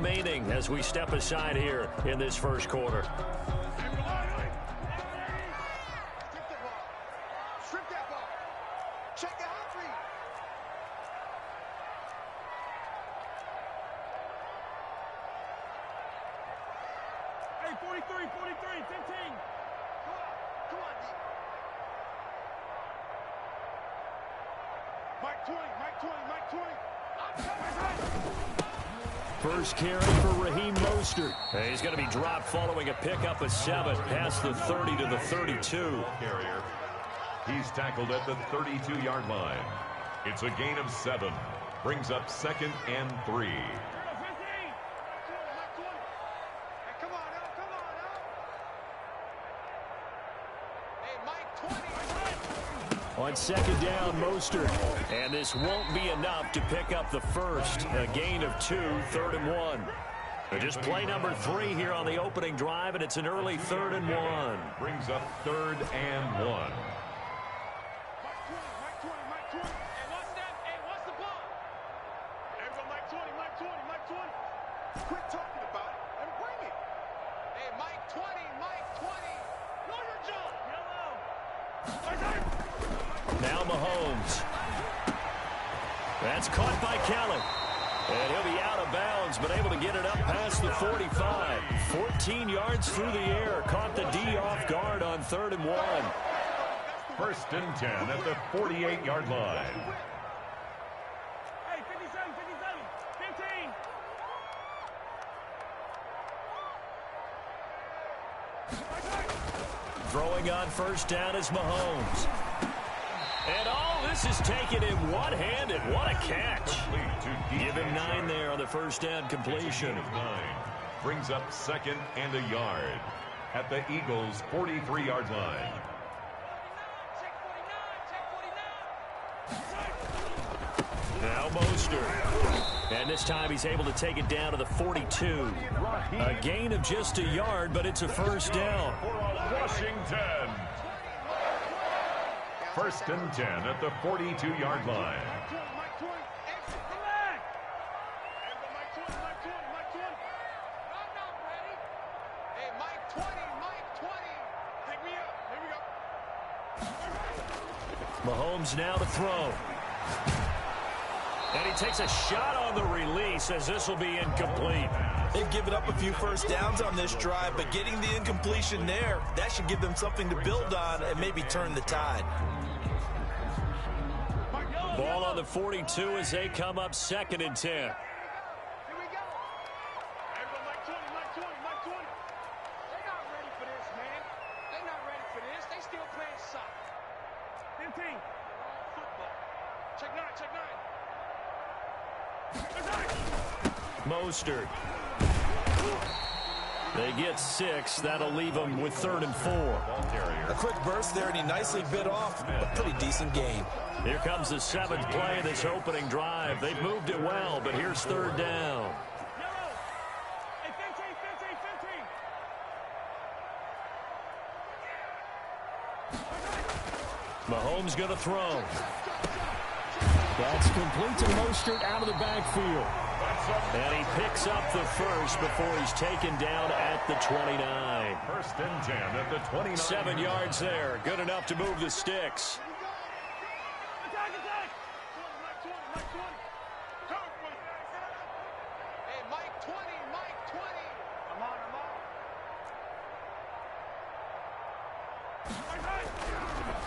remaining as we step aside here in this first quarter. First carry for Raheem Mostert. He's going to be dropped following a pickup of 7 past the 30 to the 32. Carrier. He's tackled at the 32-yard line. It's a gain of 7. Brings up 2nd and 3. On 2nd down, Mostert. And this won't be enough to pick up the first. A gain of 2, 3rd and 1. Just play number 3 here on the opening drive, and it's an early 3rd and 1. Brings up 3rd and 1. Now Mahomes. That's caught by Kelly. And he'll be out of bounds, but able to get it up past the 45. 14 yards through the air. Caught the D off guard on 3rd and 1. 1st and 10 at the 48-yard line. Hey, 57, 15. Throwing on 1st down is Mahomes. And all this is taken in one-handed. What a catch. Give him 9 there on the 1st down completion. 9. Brings up 2nd and a yard at the Eagles' 43-yard line. Now Mostert. And this time he's able to take it down to the 42. A gain of just a yard, but it's a 1st down. Washington. 1st and 10 at the 42-yard line. Mahomes now to throw. And he takes a shot on the release as this will be incomplete. They've given up a few 1st downs on this drive, but getting the incompletion there, that should give them something to build on and maybe turn the tide. Ball on the 42 as they come up 2nd and 10. Mostert. They get 6. That'll leave them with 3rd and 4. A quick burst there, and he nicely bit off a pretty decent gain. Here comes the 7th play of this opening drive. They've moved it well, but here's 3rd down. Mahomes going to throw. That's complete to Mostert out of the backfield. And he picks up the first before he's taken down at the 29. 1st and 10 at the 29. 7 yards there. Good enough to move the sticks.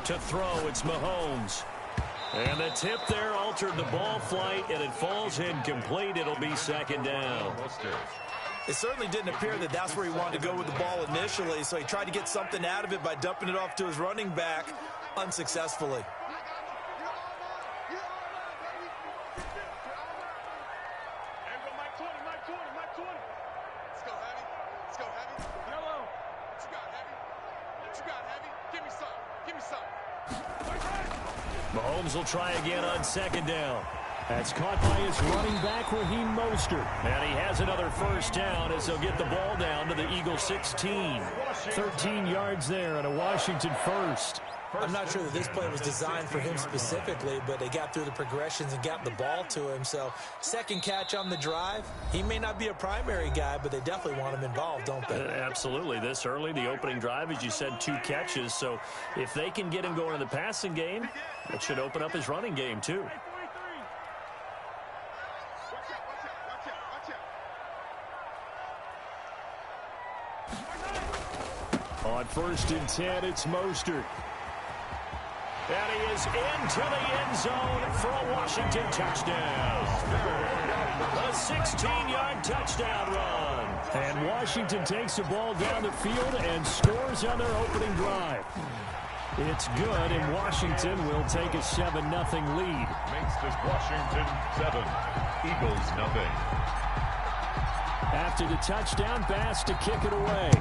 To throw, it's Mahomes. And the tip there altered the ball flight, and it falls incomplete. It'll be 2nd down. It certainly didn't appear that that's where he wanted to go with the ball initially, so he tried to get something out of it by dumping it off to his running back unsuccessfully. Mahomes will try again on 2nd down. That's caught by his running back, Raheem Mostert. And he has another 1st down as he'll get the ball down to the Eagles 16. 13 yards there and a Washington 1st. I'm not sure that this play was designed for him specifically, but they got through the progressions and got the ball to him. So second catch on the drive. He may not be a primary guy, but they definitely want him involved, don't they? Absolutely. This early, the opening drive, as you said, 2 catches. So if they can get him going in the passing game, it should open up his running game too. On 1st and 10, it's Mostert. And he is into the end zone for a Washington touchdown. A 16-yard touchdown run. And Washington takes the ball down the field and scores on their opening drive. It's good, and Washington will take a 7-0 lead. Makes this Washington 7, Eagles 0. After the touchdown pass to kick it away.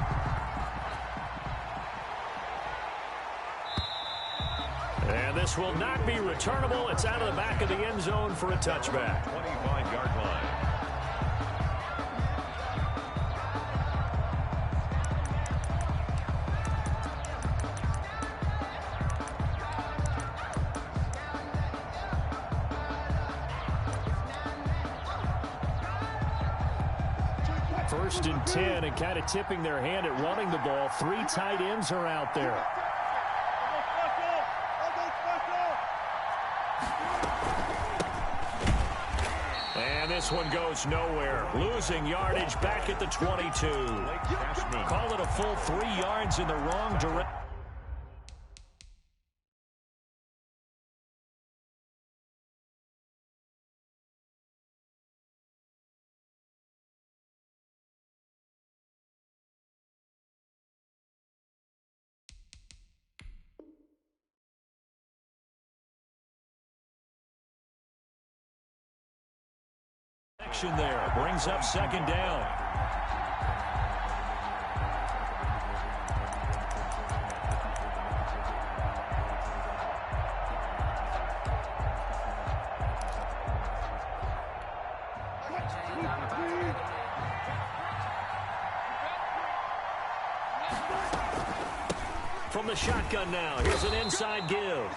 And this will not be returnable. It's out of the back of the end zone for a touchback. 25-yard line. First and 10, and kind of tipping their hand at running the ball. 3 tight ends are out there. And this one goes nowhere. Losing yardage back at the 22. Call it a full 3 yards in the wrong direction. There brings up 2nd down. From the shotgun now, here's an inside give.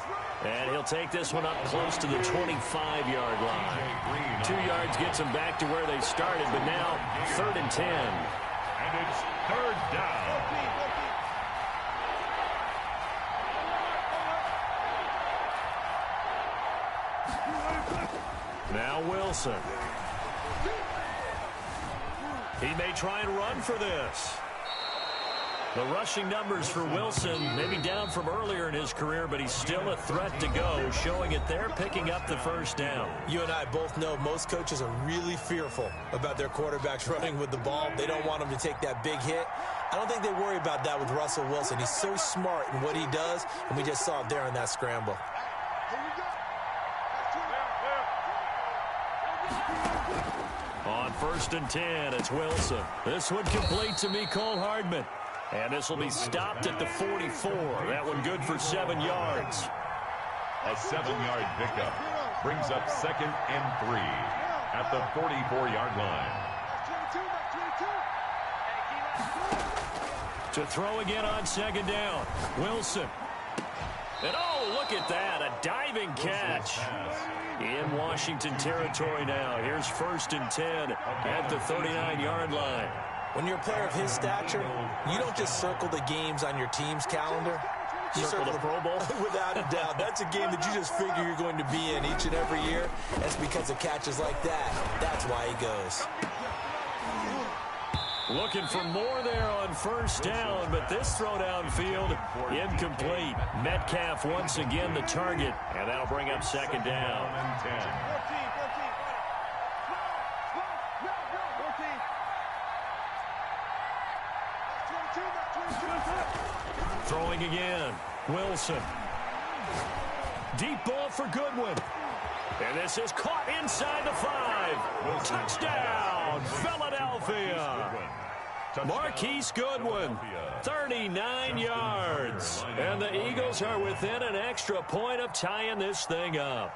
And he'll take this one up close to the 25-yard line. 2 yards gets them back to where they started, but now 3rd and 10. And it's 3rd down. Now Wilson. He may try and run for this. The rushing numbers for Wilson maybe down from earlier in his career, but he's still a threat to go, showing it there, picking up the 1st down. You and I both know most coaches are really fearful about their quarterbacks running with the ball. They don't want them to take that big hit. I don't think they worry about that with Russell Wilson. He's so smart in what he does, and we just saw it there in that scramble. On 1st and 10, it's Wilson. This one complete to Mecole Hardman. And this will be stopped at the 44. That one good for 7 yards. A 7-yard pickup brings up 2nd and 3 at the 44-yard line. To throw again on 2nd down. Wilson. And oh, look at that. A diving catch. In Washington territory now. Here's 1st and 10 at the 39-yard line. When you're a player of his stature, you don't just circle the games on your team's calendar. You circle the Pro Bowl? Without a doubt. That's a game that you just figure you're going to be in each and every year. That's because of catches like that. That's why he goes. Looking for more there on 1st down, but this throw downfield incomplete. Metcalf once again the target, and that'll bring up 2nd down. Throwing again. Wilson. Deep ball for Goodwin. And this is caught inside the 5. Touchdown, Philadelphia. Marquise Goodwin, 39 yards. And the Eagles are within an extra point of tying this thing up.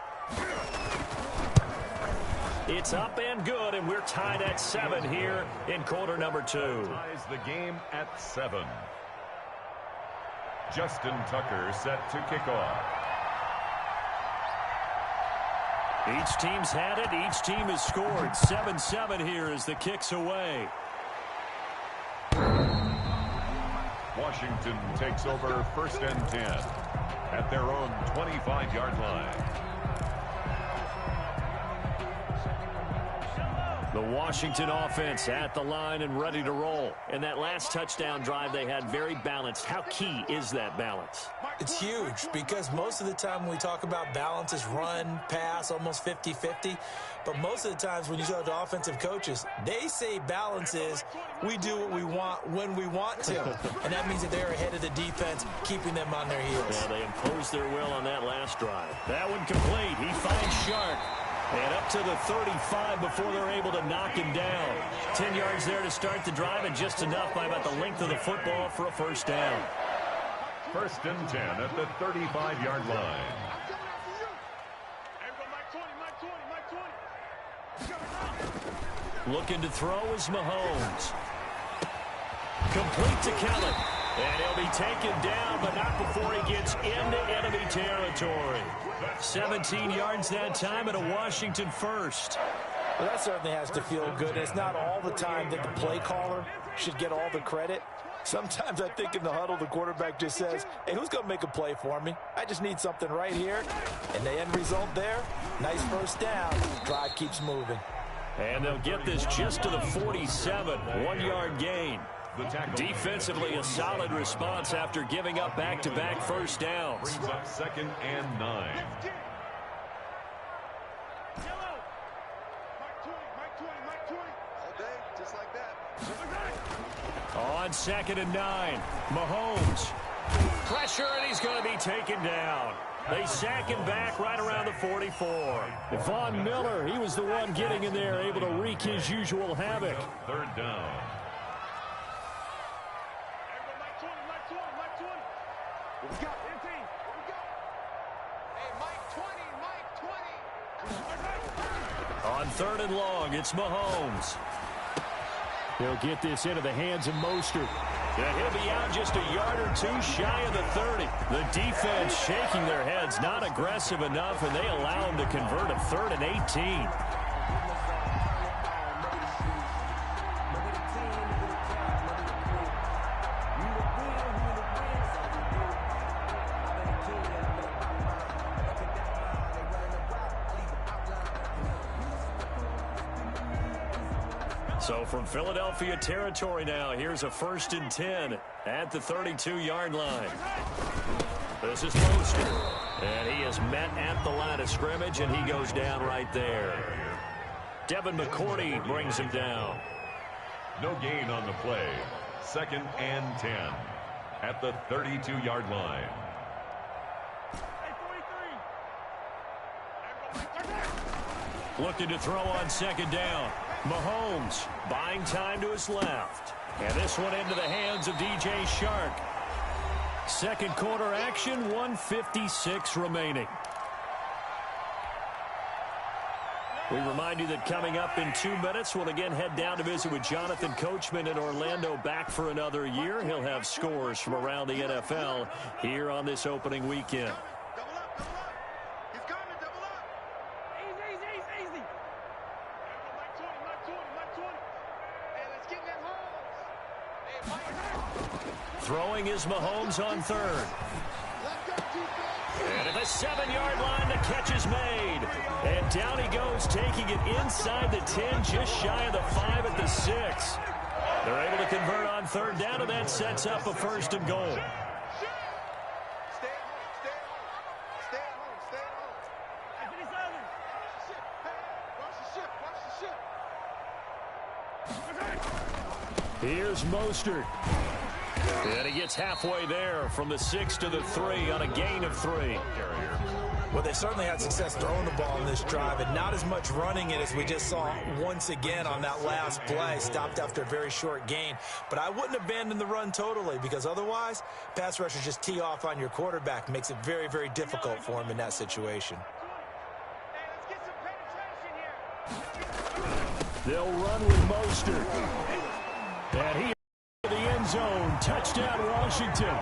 It's up and good, and we're tied at 7 here in quarter number 2. Ties the game at 7. Justin Tucker set to kick off. Each team's had it. Each team has scored. 7-7 here as the kick's away. Washington takes over 1st and 10 at their own 25-yard line. The Washington offense at the line and ready to roll. And that last touchdown drive they had very balanced. How key is that balance? It's huge because most of the time when we talk about balance is run, pass, almost 50-50. But most of the times when you talk to offensive coaches, they say balance is we do what we want when we want to. And that means that they're ahead of the defense, keeping them on their heels. Yeah, they imposed their will on that last drive. That one complete. He finds Shark. And up to the 35 before they're able to knock him down. 10 yards there to start the drive, and just enough by about the length of the football for a first down. 1st and 10 at the 35-yard line. Looking to throw is Mahomes. Complete to Kelly. And he'll be taken down, but not before he gets into enemy territory. 17 yards that time and a Washington first. Well, that certainly has to feel good. It's not all the time that the play caller should get all the credit. Sometimes I think in the huddle, the quarterback just says, hey, who's going to make a play for me? I just need something right here. And the end result there, nice first down. Drive keeps moving. And they'll get this just to the 47, 1-yard gain. Defensively, a solid response after giving up back-to-back first downs. Brings up 2nd and 9. On 2nd and 9, Mahomes. Pressure, and he's going to be taken down. They sack him back right around the 44. Von Miller, he was the one getting in there, able to wreak his usual havoc. 3rd down. On 3rd and long, it's Mahomes. He'll get this into the hands of Mostert. And he'll be out just a yard or two shy of the 30. The defense shaking their heads, not aggressive enough, and they allow him to convert a 3rd and 18. So from Philadelphia territory now, here's a 1st and 10 at the 32-yard line. This is Mostert, and he is met at the line of scrimmage, and he goes down right there. Devin McCourty brings him down. No gain on the play. 2nd and 10 at the 32-yard line. Looking to throw on 2nd down. Mahomes buying time to his left. And this one into the hands of DJ Shark. 2nd quarter action, 1:56 remaining. We remind you that coming up in 2 minutes, we'll again head down to visit with Jonathan Coachman in Orlando, back for another year. He'll have scores from around the NFL here on this opening weekend. Throwing is Mahomes on 3rd. And at the 7-yard line, the catch is made. And down he goes, taking it inside the 10, just shy of the 5 at the 6. They're able to convert on 3rd down, and that sets up a 1st and goal. Here's Mostert. And he gets halfway there from the 6 to the 3 on a gain of 3. Well, they certainly had success throwing the ball in this drive, and not as much running it as we just saw once again on that last play. Stopped after a very short gain. But I wouldn't abandon the run totally, because otherwise, pass rushers just tee off on your quarterback. Makes it very, very difficult for him in that situation. They'll run with Mostert. And he the end end zone. Touchdown, Washington.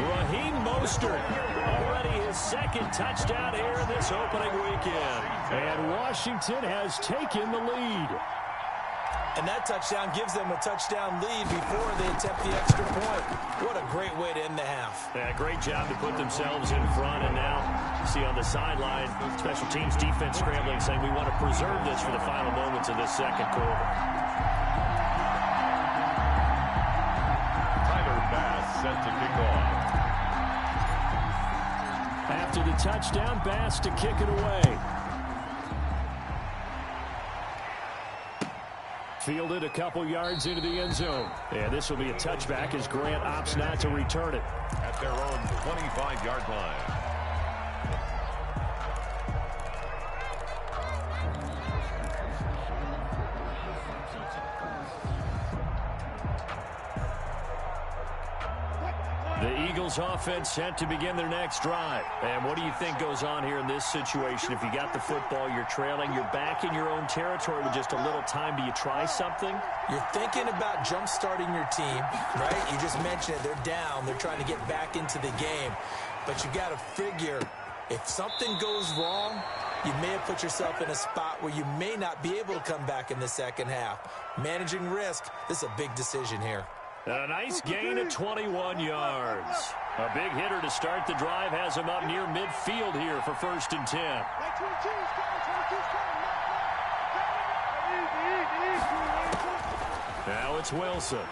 Raheem Mostert, already his second touchdown here in this opening weekend. And Washington has taken the lead. And that touchdown gives them a touchdown lead before they attempt the extra point. What a great way to end the half. Yeah, great job to put themselves in front. And now, you see on the sideline, special teams defense scrambling, saying we want to preserve this for the final moments of this second quarter. Set to kick off. After the touchdown, Bass to kick it away. Fielded a couple yards into the end zone. And this will be a touchback as Grant opts not to return it. At their own 25-yard line. The Eagles offense set to begin their next drive. And what do you think goes on here in this situation? If you got the football, you're trailing, you're back in your own territory with just a little time. Do you try something? You're thinking about jump-starting your team, right? You just mentioned it. They're down. They're trying to get back into the game. But you got to figure, if something goes wrong, you may have put yourself in a spot where you may not be able to come back in the second half. Managing risk, this is a big decision here. A nice gain of 21 yards. A big hitter to start the drive has him up near midfield here for 1st and 10. Now it's Wilson.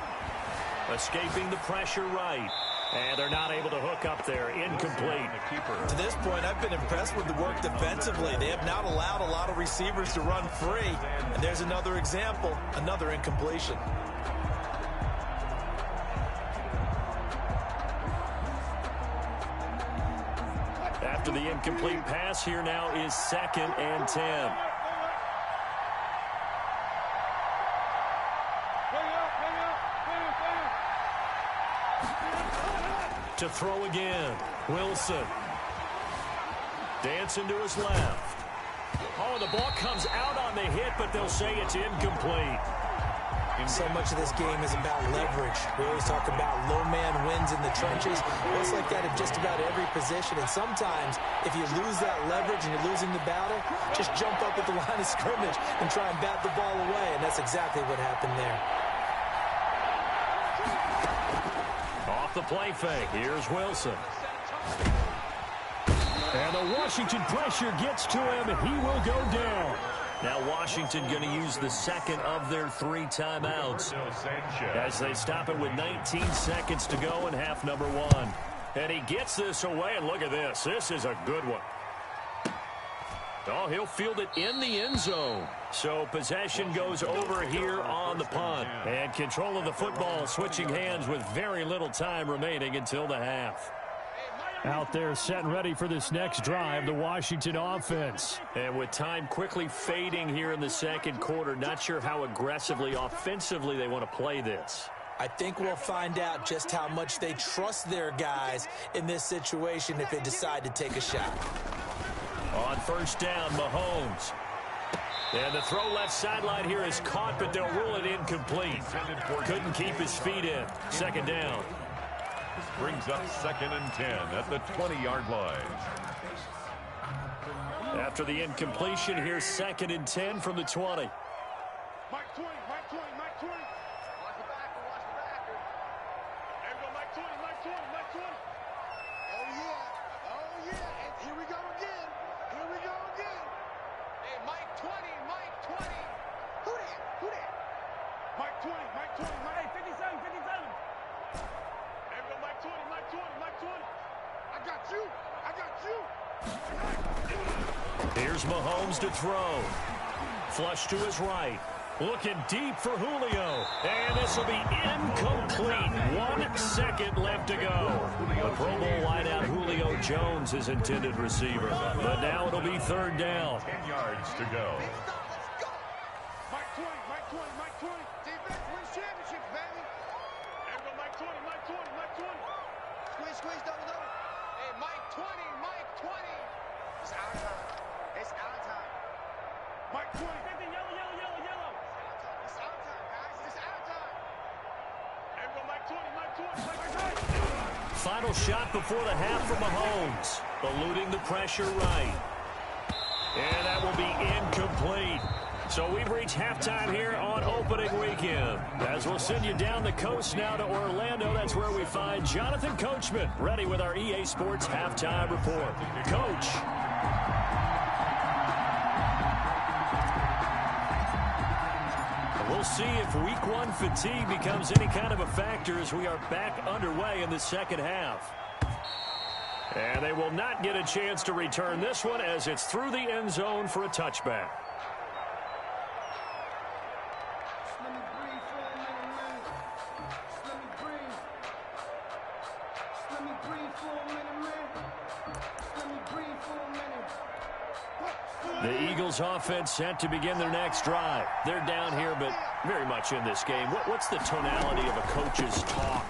Escaping the pressure right. And they're not able to hook up there. Incomplete. To this point, I've been impressed with the work defensively. They have not allowed a lot of receivers to run free. And there's another example, another incompletion. After the incomplete pass, here now is 2nd and 10. To throw again, Wilson. Dancing to his left. Oh, the ball comes out on the hit, but they'll say it's incomplete. So much of this game is about leverage. We always talk about low man wins in the trenches. Well, it's like that in just about every position. And sometimes, if you lose that leverage and you're losing the battle, just jump up at the line of scrimmage and try and bat the ball away. And that's exactly what happened there. Off the play fake. Here's Wilson. And the Washington pressure gets to him. He will go down. Now Washington going to use the second of their 3 timeouts as they stop it with 19 seconds to go in half number 1. And he gets this away, and look at this. This is a good one. Oh, he'll field it in the end zone. So possession goes over here on the punt. And control of the football switching hands with very little time remaining until the half. Out there set and ready for this next drive, the Washington offense. And with time quickly fading here in the second quarter, not sure how aggressively, offensively they want to play this. I think we'll find out just how much they trust their guys in this situation if they decide to take a shot. On 1st down, Mahomes. And the throw left sideline here is caught, but they'll rule it incomplete. Couldn't keep his feet in. 2nd down. Brings up 2nd and 10 at the 20-yard line. After the incompletion, here's 2nd and 10 from the 20. Mike 20, Mike 20, Mike 20. Watch the backer, watch the backer. There we go, Mike 20, Mike 20, Mike 20. Oh, yeah, and here we go again. Here we go again. Hey, Mike 20, Mike 20. Who that? Who that? Mike 20, Mike 20, Mike 57, 57. There we go, Mike 20, Mike 20, Mike 20. I got you. I got you. Here's Mahomes to throw. Flush to his right. Looking deep for Julio. And this will be incomplete. 1 second left to go. The Pro Bowl wideout Julio Jones is intended receiver. But now it'll be 3rd down. 10 yards to go. Mike 20, Mike 20, Mike 20. Defense wins championships, baby. There we go, Mike 20, Mike 20, Mike 20. Squeeze, squeeze, double, double. Hey, Mike 20, Mike 20. It's our time. It's our time. Mike 20. 50, yellow, yellow, yellow, yellow. It's our time, guys. It's our time. There we go, Mike 20. Final shot before the half from Mahomes. Eluding the pressure right. And that will be incomplete. So we've reached halftime here on opening weekend. As we'll send you down the coast now to Orlando, that's where we find Jonathan Coachman, ready with our EA Sports halftime report. Coach. We'll see if week one fatigue becomes any kind of a factor as we are back underway in the second half. And they will not get a chance to return this one as it's through the end zone for a touchback. The Eagles offense set to begin their next drive. They're down here, but very much in this game. What's the tonality of a coach's talk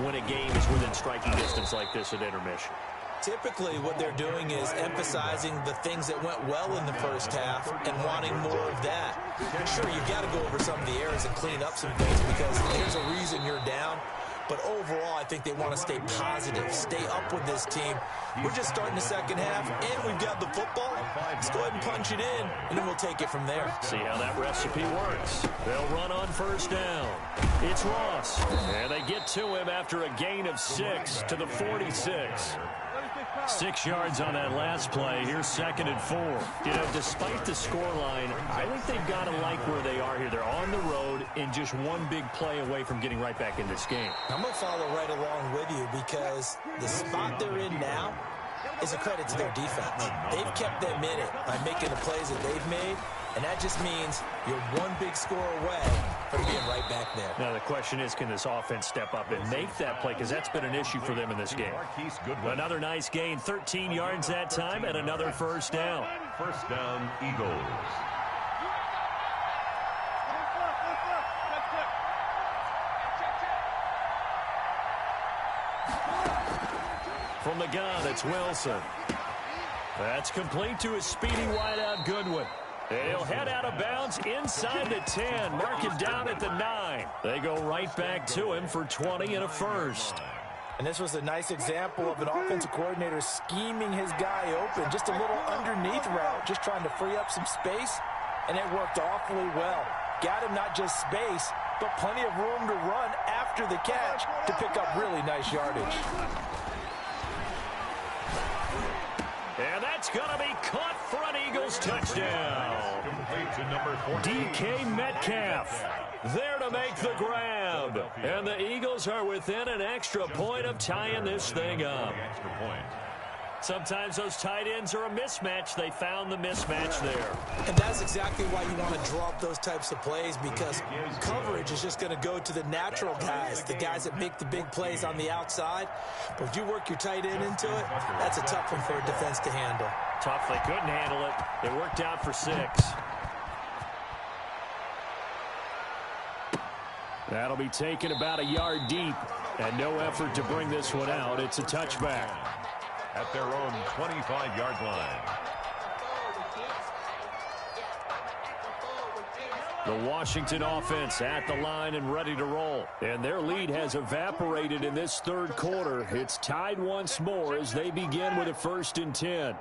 when a game is within striking distance like this at intermission? Typically, what they're doing is emphasizing the things that went well in the first half and wanting more of that. Sure, you've got to go over some of the errors and clean up some things because there's a reason you're down. But overall, I think they want to stay positive, stay up with this team. We're just starting the second half, and we've got the football. Let's go ahead and punch it in, and then we'll take it from there. See how that recipe works. They'll run on first down. It's Ross, and they get to him after a gain of 6 to the 46. 6 yards on that last play. Here's 2nd and 4. You know, despite the scoreline, I think they've got to like where they are here. They're on the road and just one big play away from getting right back in this game. I'm going to follow right along with you because the spot they're in now is a credit to their defense. They've kept them in it by making the plays that they've made, and that just means you're one big score away from being right back there. Now, the question is, can this offense step up and make that play? Because that's been an issue for them in this game. Another nice gain, 13 yards that time, and another first down. First down, Eagles. From the gun, it's Wilson. That's complete to his speedy wideout Goodwin. He'll head out of bounds inside the 10, mark it down at the 9. They go right back to him for 20 and a first. And this was a nice example of an offensive coordinator scheming his guy open. Just a little underneath route, just trying to free up some space, and it worked awfully well. Got him not just space, but plenty of room to run after the catch to pick up really nice yardage. And that's going to be caught for an Eagles touchdown. DK Metcalf there to make the grab. And the Eagles are within an extra point of tying this thing up. Sometimes those tight ends are a mismatch. They found the mismatch there. And that's exactly why you want to draw up those types of plays, because coverage is just going to go to the natural guys, the guys that make the big plays on the outside. But if you work your tight end into it, that's a tough one for a defense to handle. Tough. They couldn't handle it. It worked out for 6. That'll be taken about a yard deep, and no effort to bring this one out. It's a touchback. At their own 25-yard line. The Washington offense at the line and ready to roll. And their lead has evaporated in this third quarter. It's tied once more as they begin with a 1st and 10.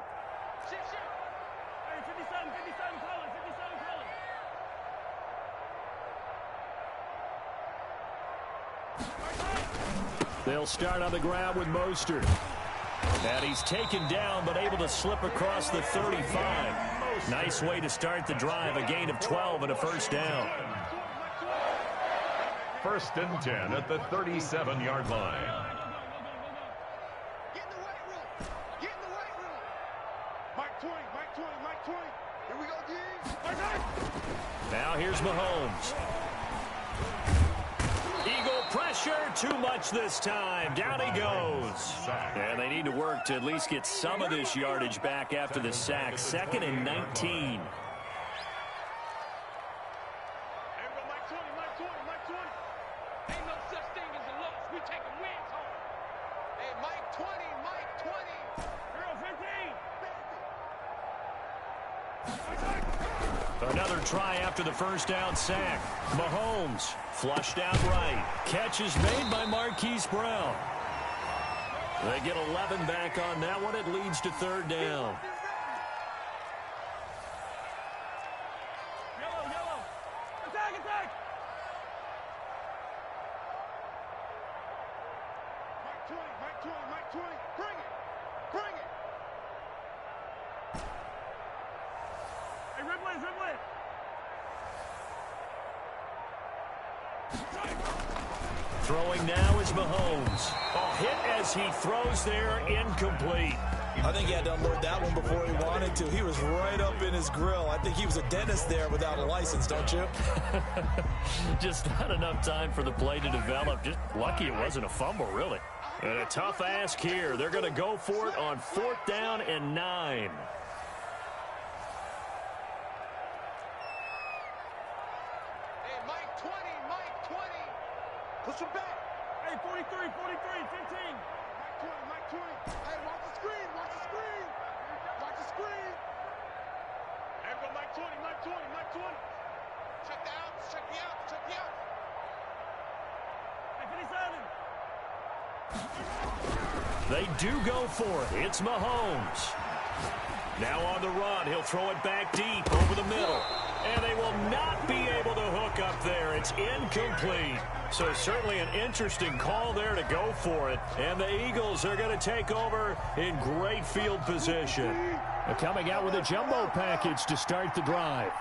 They'll start on the ground with Mostert. And he's taken down, but able to slip across the 35. Nice way to start the drive. A gain of 12 and a first down. 1st and 10 at the 37-yard line. Get in the weight room. Get in the weight room. Mike 20, Mike 20, Mike 20. Here we go, G. Now here's Mahomes. Eagle pressure, too much this time. Down he goes. And they need to work to at least get some of this yardage back after the sack. 2nd and 19. Another try after the first down sack. Mahomes flushed out right. Catch is made by Marquise Brown. They get 11 back on that one. It leads to third down. Yellow. Attack. Mike 20. Bring it. Hey, Ridley. Throwing now is Mahomes. Hit as he throws there, incomplete. I think he had to unload that one before he wanted to. He was right up in his grill. I think he was a dentist there without a license, don't you? Just not enough time for the play to develop. Just lucky it wasn't a fumble, really. And a tough ask here. They're going to go for it on 4th down and 9. Push him back. Hey, 43, 15. Mike 20. Hey, watch the screen. Watch the screen. There we go, Mike 20. Check the out. Hey, 57. They do go for it. It's Mahomes. Now on the run. He'll throw it back deep over the middle. And they will not be able to hook up there. It's incomplete. So certainly an interesting call there to go for it. And the Eagles are going to take over in great field position. They're coming out with a jumbo package to start the drive.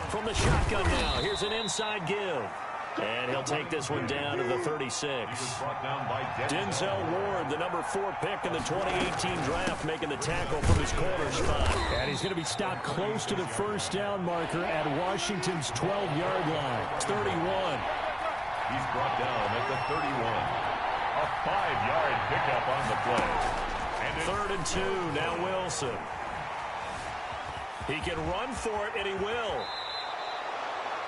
From the shotgun now, here's an inside give. And he'll take this one down to the 36. Denzel Ward, the number 4 pick in the 2018 draft, making the tackle from his corner spot. And he's going to be stopped close to the first down marker at Washington's 12-yard line. 31. He's brought down at the 31. A 5-yard pickup on the play. And 3rd and 2, now Wilson. He can run for it, and he will.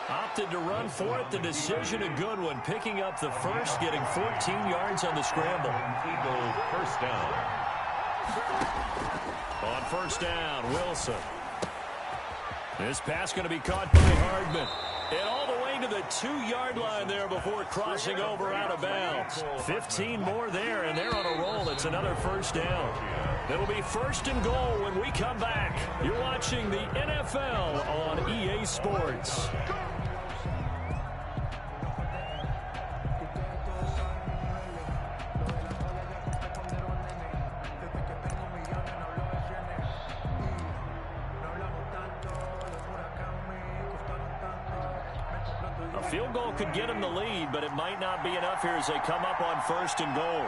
Opted to run for it. The decision a good one. Picking up the first, getting 14 yards on the scramble. Eagle first down. On first down, Wilson. This pass going to be caught by Hardman. And all the way to the 2-yard line there before crossing over out of bounds. 15 more there, and they're on a roll. It's another first down. It'll be 1st and goal when we come back. You're watching the NFL on EA Sports. A field goal could get them the lead, but it might not be enough here as they come up on 1st and goal.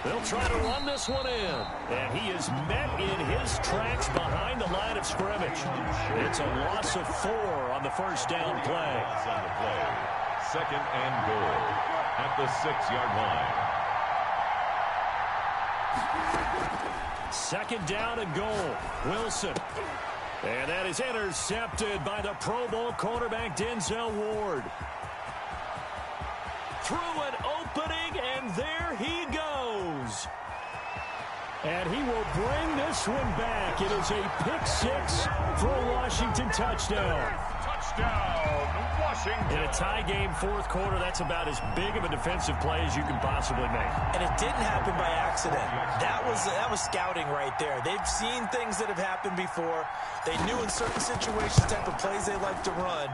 They'll try to run this one in. And he is met in his tracks behind the line of scrimmage. It's a loss of 4 on the first down play. 2nd and goal at the 6-yard line. 2nd down and goal. Wilson. And that is intercepted by the Pro Bowl cornerback Denzel Ward. Through an opening, and there he goes. And he will bring this one back. It is a pick-6 for a Washington touchdown. Touchdown, Washington. In a tie game, 4th quarter, that's about as big of a defensive play as you can possibly make. And it didn't happen by accident. That was scouting right there. They've seen things that have happened before. They knew in certain situations the type of plays they like to run.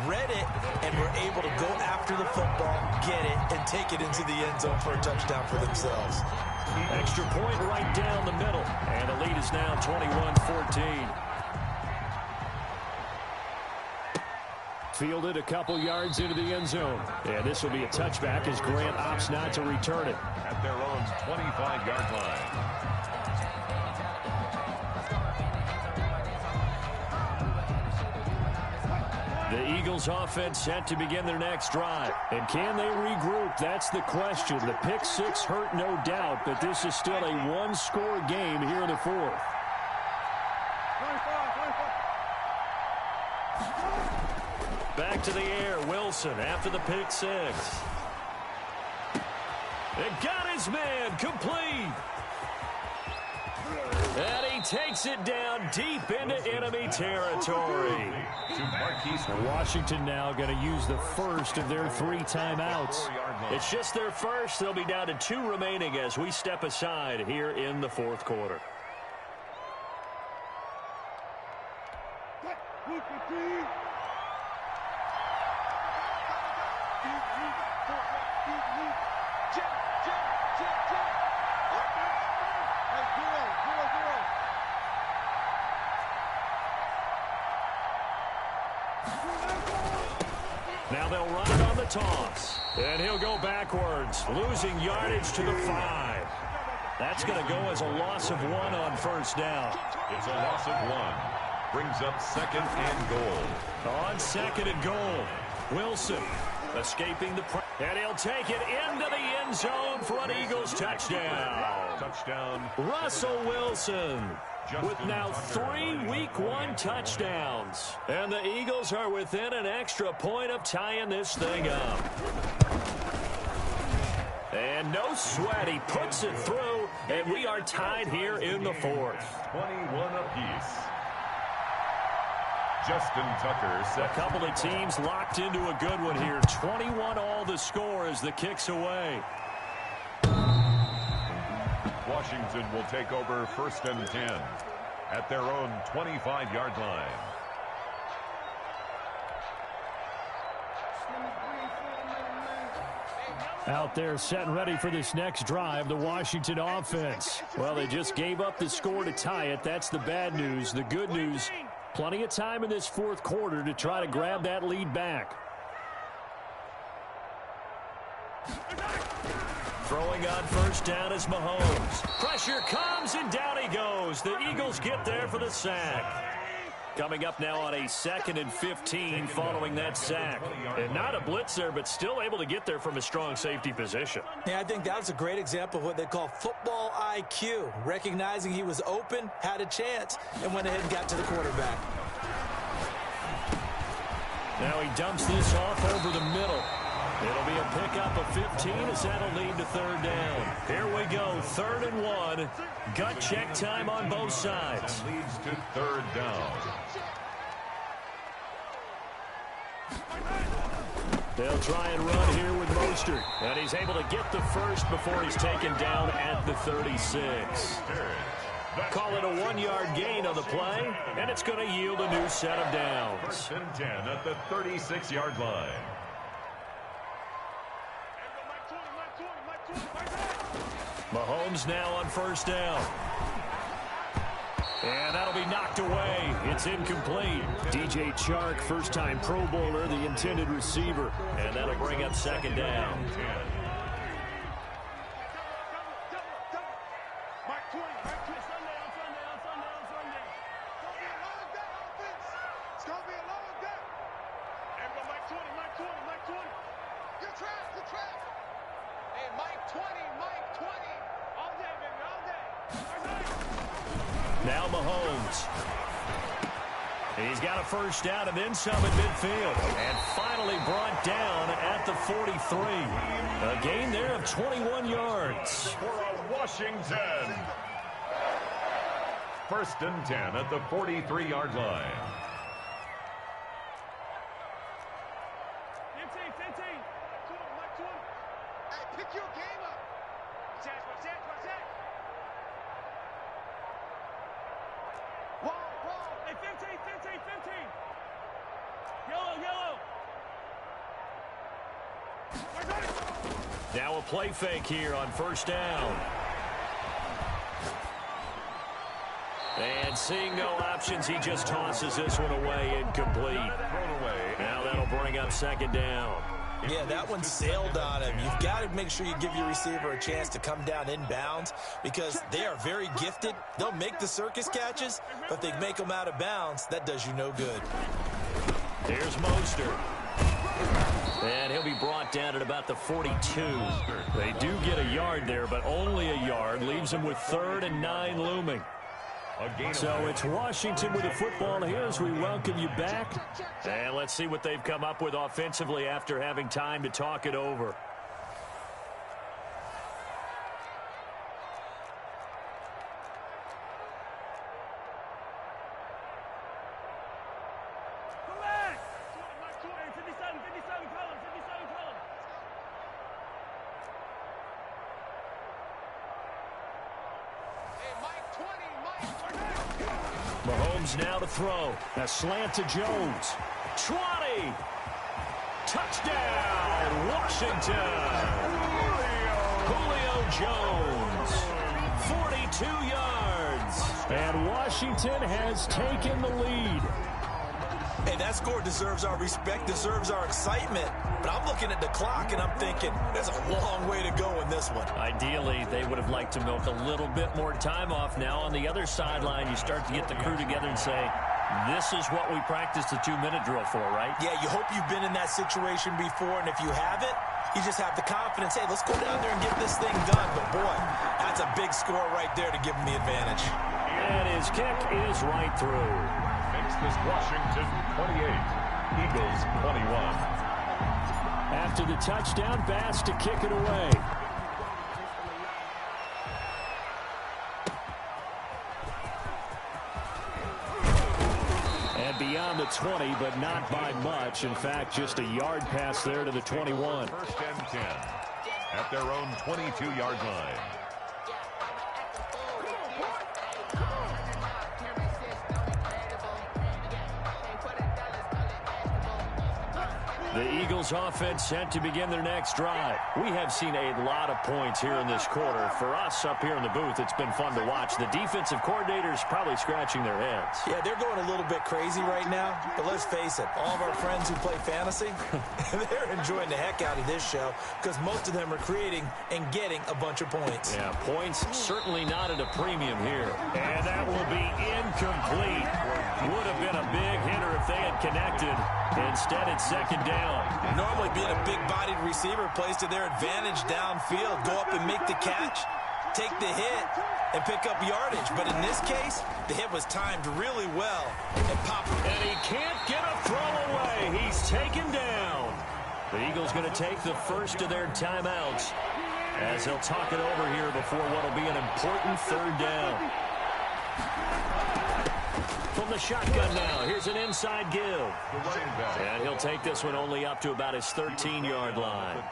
Read it, and were able to go after the football, get it, and take it into the end zone for a touchdown for themselves. Extra point right down the middle. And the lead is now 21-14. Fielded a couple yards into the end zone. And this will be a touchback as Grant opts not to return it. At their own 25-yard line. The Eagles offense set to begin their next drive. And can they regroup? That's the question. The pick six hurt, no doubt, but this is still a one-score game here in the fourth. Back to the air, Wilson after the pick six. And got his man complete. And he takes it down deep into enemy territory. Washington now going to use the first of their 3 timeouts. It's just their first. They'll be down to 2 remaining as we step aside here in the fourth quarter. Now they'll run it on the toss. And he'll go backwards, losing yardage to the 5. That's going to go as a loss of 1 on first down. It's a loss of 1. Brings up 2nd and goal. On 2nd and goal, Wilson escaping the pressure. And he'll take it into the end zone for an Eagles touchdown. Touchdown. Russell Wilson with now 3 Week 1 touchdowns. And the Eagles are within an extra point of tying this thing up. And no sweat, he puts it through, and we are tied here in the fourth. 21 apiece. Justin Tucker set. A couple of teams locked into a good one here. 21 all the score as the kick's away. Washington will take over 1st and 10 at their own 25-yard line. Out there set and ready for this next drive, the Washington offense. Well, they just gave up the score to tie it. That's the bad news. The good news, plenty of time in this fourth quarter to try to grab that lead back. Throwing on first down is Mahomes. Pressure comes, and down he goes. The Eagles get there for the sack. Coming up now on a 2nd and 15 following that sack. And not a blitz there, but still able to get there from a strong safety position. Yeah, I think that was a great example of what they call football IQ. Recognizing he was open, had a chance, and went ahead and got to the quarterback. Now he dumps this off over the middle. It'll be a pickup of 15 as that'll lead to 3rd down. Here we go, 3rd and 1. Gut check time on both sides. Leads to 3rd down. They'll try and run here with Mostert. And he's able to get the first before he's taken down at the 36. Call it a 1-yard gain on the play, and it's going to yield a new set of downs. 1st and 10 at the 36-yard line. Mahomes now on first down. And that'll be knocked away. It's incomplete. DJ Chark, first-time Pro Bowler, the intended receiver. And that'll bring up 2nd down. Now Mahomes. He's got a first down and then some in midfield. And finally brought down at the 43. A gain there of 21 yards. For Washington. 1st and 10 at the 43-yard line. 15. Hey, pick your game up. Watch that. Wall. Hey, 15. Yellow. Now a play fake here on first down. And seeing no options, he just tosses this one away, incomplete. Now that'll bring up 2nd down. Yeah, that one sailed on him. You've got to make sure you give your receiver a chance to come down inbounds because they are very gifted. They'll make the circus catches, but if they make them out of bounds, that does you no good. Here's Mostert. And he'll be brought down at about the 42. They do get a yard there, but only a yard. Leaves them with 3rd and 9 looming. So it's Washington with the football here as we welcome you back. And let's see what they've come up with offensively after having time to talk it over. Mahomes now to throw. A slant to Jones. 20. Touchdown, Washington. Julio Jones. 42 yards. And Washington has taken the lead. Hey, that score deserves our respect, deserves our excitement. But I'm looking at the clock, and I'm thinking there's a long way to go in this one. Ideally, they would have liked to milk a little bit more time off. Now on the other sideline, you start to get the crew together and say, this is what we practiced the 2-minute drill for, right? Yeah, you hope you've been in that situation before, and if you haven't, you just have the confidence, hey, let's go down there and get this thing done. But, boy, that's a big score right there to give them the advantage. And his kick is right through. Makes this Washington 28, Eagles 21. After the touchdown, Bass to kick it away. And beyond the 20, but not by much. In fact, just a yard pass there to the 21. 1st and 10 at their own 22-yard line. The Eagles offense set to begin their next drive. We have seen a lot of points here in this quarter. For us up here in the booth, it's been fun to watch. The defensive coordinators probably scratching their heads. Yeah, they're going a little bit crazy right now. But let's face it, all of our friends who play fantasy, they're enjoying the heck out of this show because most of them are creating and getting a bunch of points. Yeah, points certainly not at a premium here. And that will be incomplete. Would have been a big hitter if they had connected. Instead, it's 2nd down. Normally being a big-bodied receiver plays to their advantage downfield. Go up and make the catch, take the hit, and pick up yardage. But in this case, the hit was timed really well and popped. And he can't get a throw away. He's taken down. The Eagles going to take the first of their timeouts as they'll talk it over here before what will be an important 3rd down. From the shotgun now, here's an inside give. And he'll take this one only up to about his 13-yard line.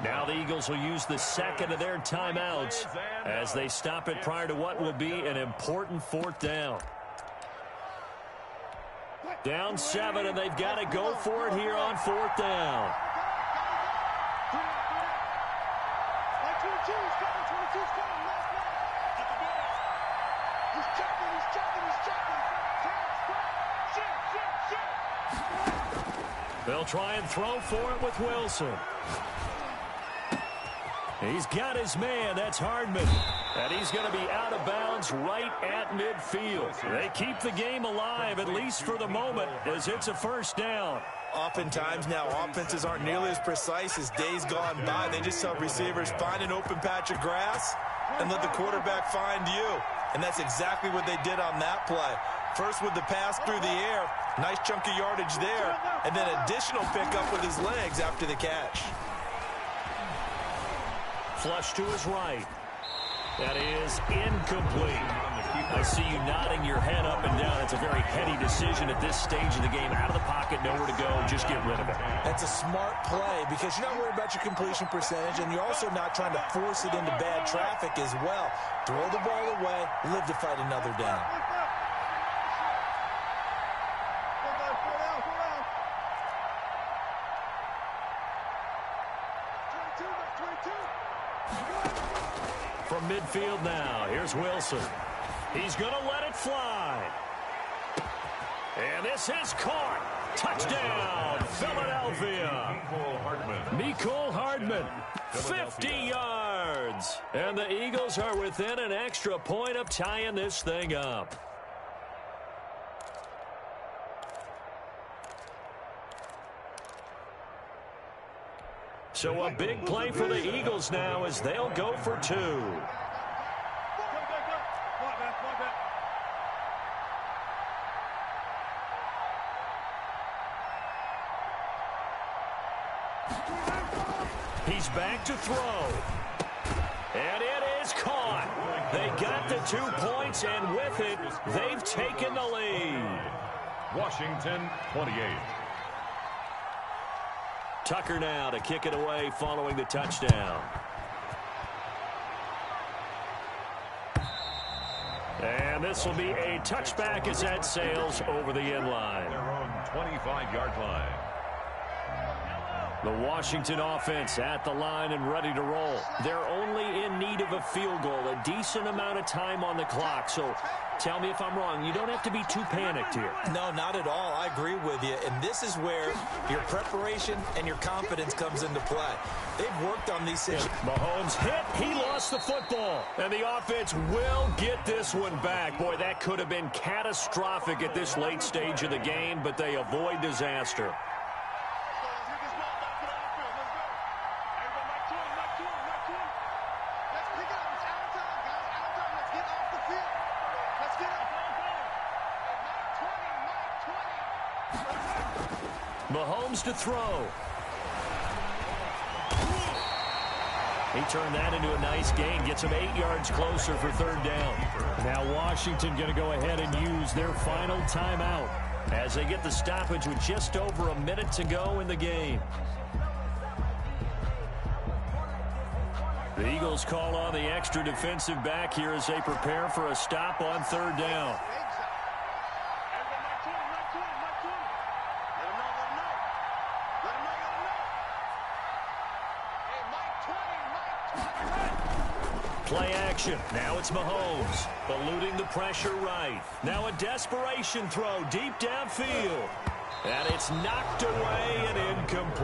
Now the Eagles will use the 2nd of their timeouts as they stop it prior to what will be an important 4th down. Down 7, and they've got to go for it here on 4th down. They'll try and throw for it with Wilson. He's got his man. That's Hardman. And he's going to be out of bounds right at midfield. They keep the game alive, at least for the moment, as it's a 1st down. Oftentimes now offenses aren't nearly as precise as days gone by. They just tell receivers, find an open patch of grass and let the quarterback find you. And that's exactly what they did on that play. First with the pass through the air, nice chunk of yardage there, and then additional pickup with his legs after the catch. Flush to his right. That is incomplete. I see you nodding your head up and down. It's a very heady decision at this stage of the game. Out of the pocket, nowhere to go, just get rid of it. That's a smart play because you're not worried about your completion percentage, and you're also not trying to force it into bad traffic as well. Throw the ball away, live to fight another down. From midfield now, here's Wilson. He's going to let it fly. And this is caught. Touchdown, Philadelphia. Mecole Hardman, 50 yards. And the Eagles are within an extra point of tying this thing up. So a big play for the Eagles now as they'll go for 2. He's back to throw. And it is caught. They got the 2 points, and with it, they've taken the lead. Washington 28. Tucker now to kick it away following the touchdown. And this will be a touchback as that sails over the end line. Their own 25-yard line. The Washington offense at the line and ready to roll. They're only in need of a field goal, a decent amount of time on the clock. So tell me if I'm wrong. You don't have to be too panicked here. No, not at all. I agree with you. And this is where your preparation and your confidence comes into play. They've worked on these situations. Mahomes hit. He lost the football. And the offense will get this one back. Boy, that could have been catastrophic at this late stage of the game, but they avoid disaster. Mahomes to throw. He turned that into a nice gain. Gets him 8 yards closer for 3rd down. Now Washington going to go ahead and use their final timeout as they get the stoppage with just over a minute to go in the game. The Eagles call on the extra defensive back here as they prepare for a stop on 3rd down. Play action. Now it's Mahomes. Eluding the pressure right. Now a desperation throw deep downfield. And it's knocked away and incomplete.